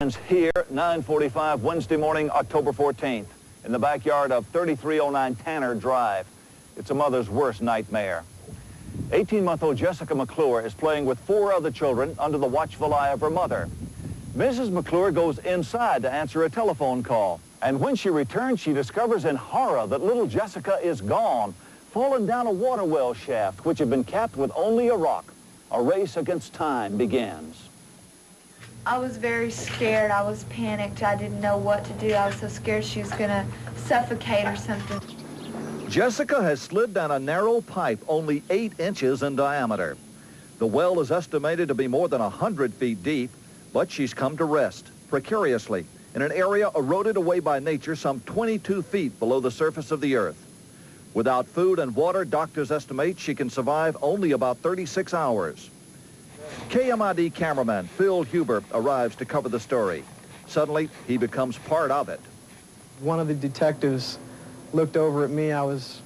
Here, 9:45 Wednesday morning, October 14th, in the backyard of 3309 Tanner Drive. It's a mother's worst nightmare. 18-month-old Jessica McClure is playing with 4 other children under the watchful eye of her mother. Mrs. McClure goes inside to answer a telephone call, and when she returns, she discovers in horror that little Jessica is gone, fallen down a water well shaft, which had been capped with only a rock. A race against time begins. I was very scared. I was panicked. I didn't know what to do. I was so scared she was going to suffocate or something. Jessica has slid down a narrow pipe only 8 inches in diameter. The well is estimated to be more than 100 feet deep, but she's come to rest, precariously, in an area eroded away by nature some 22 feet below the surface of the earth. Without food and water, doctors estimate she can survive only about 36 hours. KMID cameraman Phil Huber arrives to cover the story. Suddenly, he becomes part of it. One of the detectives looked over at me. I was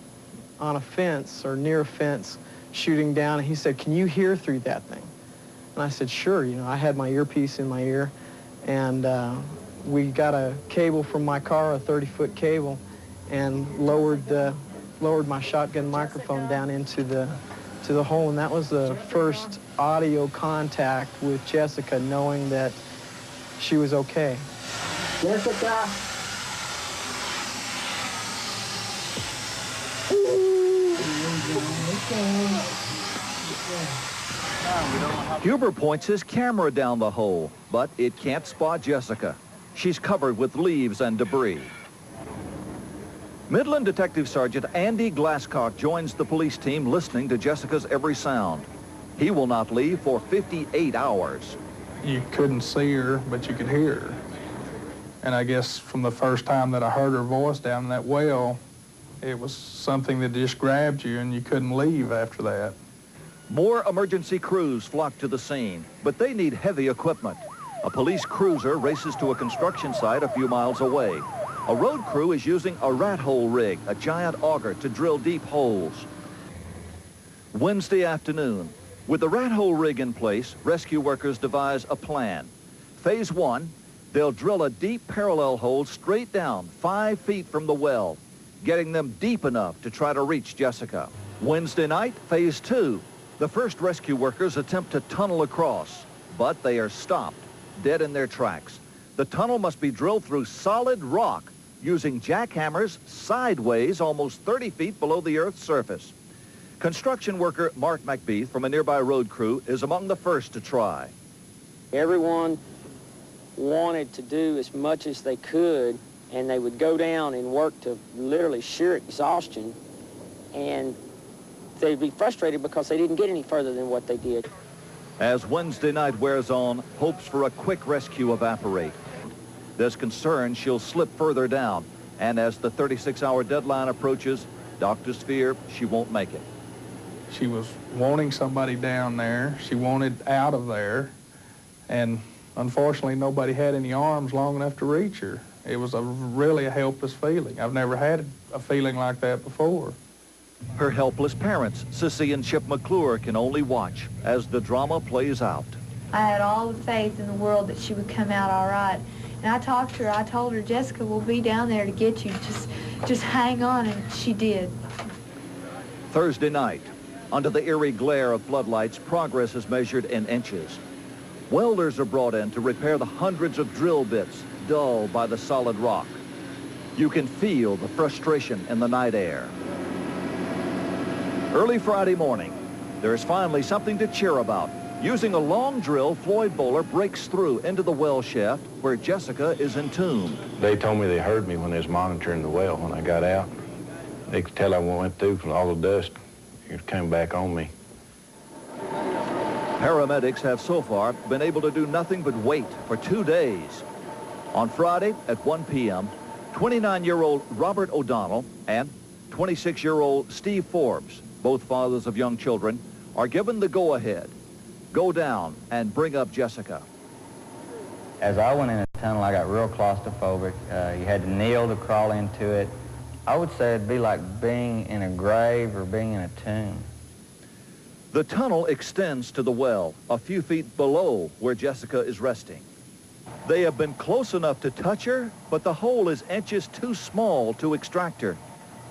on a fence or near a fence shooting down, and he said, "Can you hear through that thing?" And I said, "Sure." You know, I had my earpiece in my ear, and we got a cable from my car, a 30-foot cable, and lowered my shotgun microphone down into the hole, and that was the first audio contact with Jessica, knowing that she was okay. Jessica. Huber points his camera down the hole, but it can't spot Jessica. She's covered with leaves and debris. Midland Detective Sergeant Andy Glasscock joins the police team listening to Jessica's every sound. He will not leave for 58 hours. You couldn't see her, but you could hear her. And I guess from the first time that I heard her voice down in that well, it was something that just grabbed you and you couldn't leave after that. More emergency crews flock to the scene, but they need heavy equipment. A police cruiser races to a construction site a few miles away. A road crew is using a rat hole rig, a giant auger, to drill deep holes. Wednesday afternoon, with the rat hole rig in place, rescue workers devise a plan. Phase 1, they'll drill a deep parallel hole straight down 5 feet from the well, getting them deep enough to try to reach Jessica. Wednesday night, Phase 2, the first rescue workers attempt to tunnel across, but they are stopped, dead in their tracks. The tunnel must be drilled through solid rock, using jackhammers sideways almost 30 feet below the Earth's surface. Construction worker Mark McBeath from a nearby road crew is among the first to try. Everyone wanted to do as much as they could, and they would go down and work to literally sheer exhaustion, and they'd be frustrated because they didn't get any further than what they did. As Wednesday night wears on, hopes for a quick rescue evaporate. There's concern she'll slip further down, and as the 36-hour deadline approaches, doctors fear she won't make it. She was wanting somebody down there. She wanted out of there, and unfortunately nobody had any arms long enough to reach her. It was really a helpless feeling. I've never had a feeling like that before. Her helpless parents, Sissy and Chip McClure, can only watch as the drama plays out. I had all the faith in the world that she would come out all right. And I talked to her. I told her, "Jessica, we'll be down there to get you. Just hang on," and she did. Thursday night, under the eerie glare of floodlights, progress is measured in inches. Welders are brought in to repair the hundreds of drill bits dulled by the solid rock. You can feel the frustration in the night air. Early Friday morning, there is finally something to cheer about. Using a long drill, Floyd Bowler breaks through into the well shaft where Jessica is entombed. They told me they heard me when they was monitoring the well when I got out. They could tell I went through from all the dust. It came back on me. Paramedics have so far been able to do nothing but wait for 2 days. On Friday at 1 p.m., 29-year-old Robert O'Donnell and 26-year-old Steve Forbes, both fathers of young children, are given the go-ahead. Go down and bring up Jessica. As I went in the tunnel, I got real claustrophobic. You had to kneel to crawl into it. I would say it'd be like being in a grave or being in a tomb. The tunnel extends to the well, a few feet below where Jessica is resting. They have been close enough to touch her, but the hole is inches too small to extract her.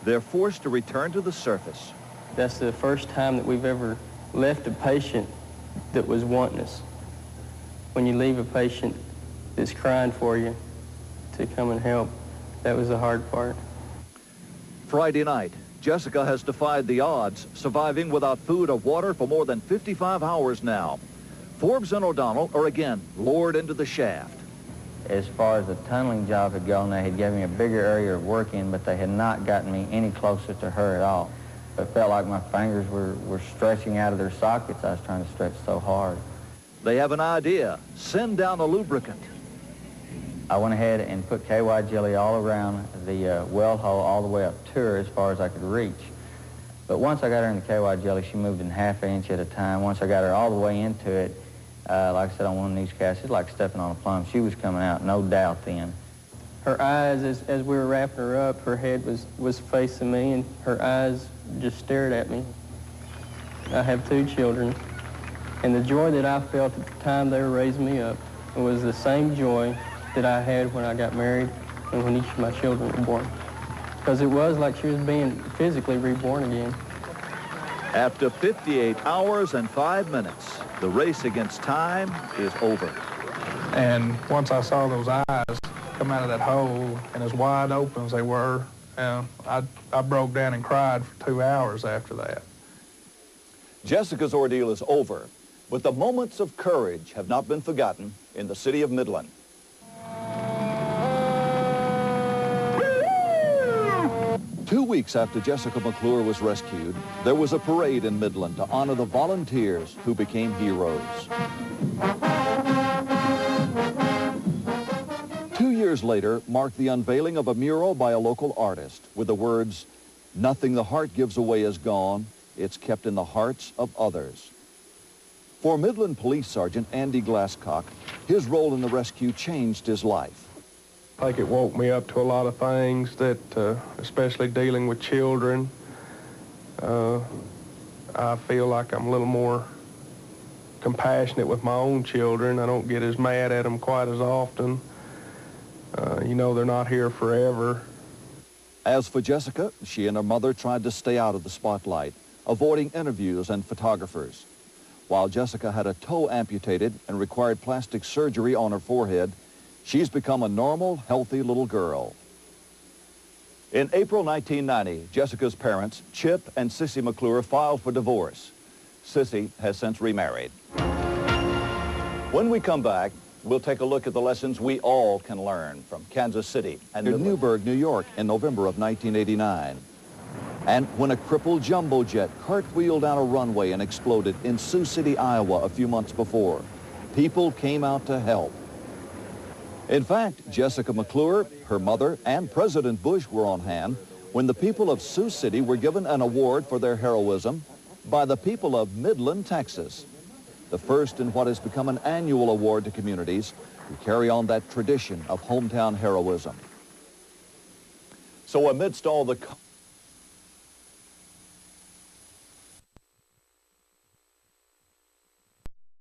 They're forced to return to the surface. That's the first time that we've ever left a patient that was wanting us. When you leave a patient that's crying for you to come and help, that was the hard part. Friday night, Jessica has defied the odds, surviving without food or water for more than 55 hours now. Forbes and O'Donnell are again lowered into the shaft. As far as the tunneling job had gone, they had given me a bigger area of work in, but they had not gotten me any closer to her at all. It felt like my fingers were stretching out of their sockets. I was trying to stretch so hard. They have an idea. Send down a lubricant. I went ahead and put KY jelly all around the well hole all the way up to her as far as I could reach. But once I got her in the KY jelly, she moved in half an inch at a time. Once I got her all the way into it, like I said, on one of these casts, it's like stepping on a plum. She was coming out, no doubt then. Her eyes, as we were wrapping her up, her head was facing me, and her eyes just stared at me. I have 2 children, and the joy that I felt at the time they were raising me up was the same joy that I had when I got married and when each of my children were born. Because it was like she was being physically reborn again. After 58 hours and 5 minutes, the race against time is over. And once I saw those eyes come out of that hole and as wide open as they were, I broke down and cried for 2 hours after that. Jessica's ordeal is over, but the moments of courage have not been forgotten in the city of Midland. 2 weeks after Jessica McClure was rescued, there was a parade in Midland to honor the volunteers who became heroes. 2 years later marked the unveiling of a mural by a local artist with the words, "Nothing the heart gives away is gone, it's kept in the hearts of others." For Midland Police Sergeant Andy Glasscock, his role in the rescue changed his life. I think it woke me up to a lot of things that, especially dealing with children, I feel like I'm a little more compassionate with my own children. I don't get as mad at them quite as often. You know, they're not here forever. As for Jessica, she and her mother tried to stay out of the spotlight, avoiding interviews and photographers. While Jessica had a toe amputated and required plastic surgery on her forehead, she's become a normal, healthy little girl. In April 1990, Jessica's parents, Chip and Sissy McClure, filed for divorce. Sissy has since remarried. When we come back, we'll take a look at the lessons we all can learn from Kansas City and Newburgh, New York in November of 1989. And when a crippled jumbo jet cartwheeled down a runway and exploded in Sioux City, Iowa a few months before, people came out to help. In fact, Jessica McClure, her mother, and President Bush were on hand when the people of Sioux City were given an award for their heroism by the people of Midland, Texas, the first in what has become an annual award to communities who carry on that tradition of hometown heroism. So amidst all the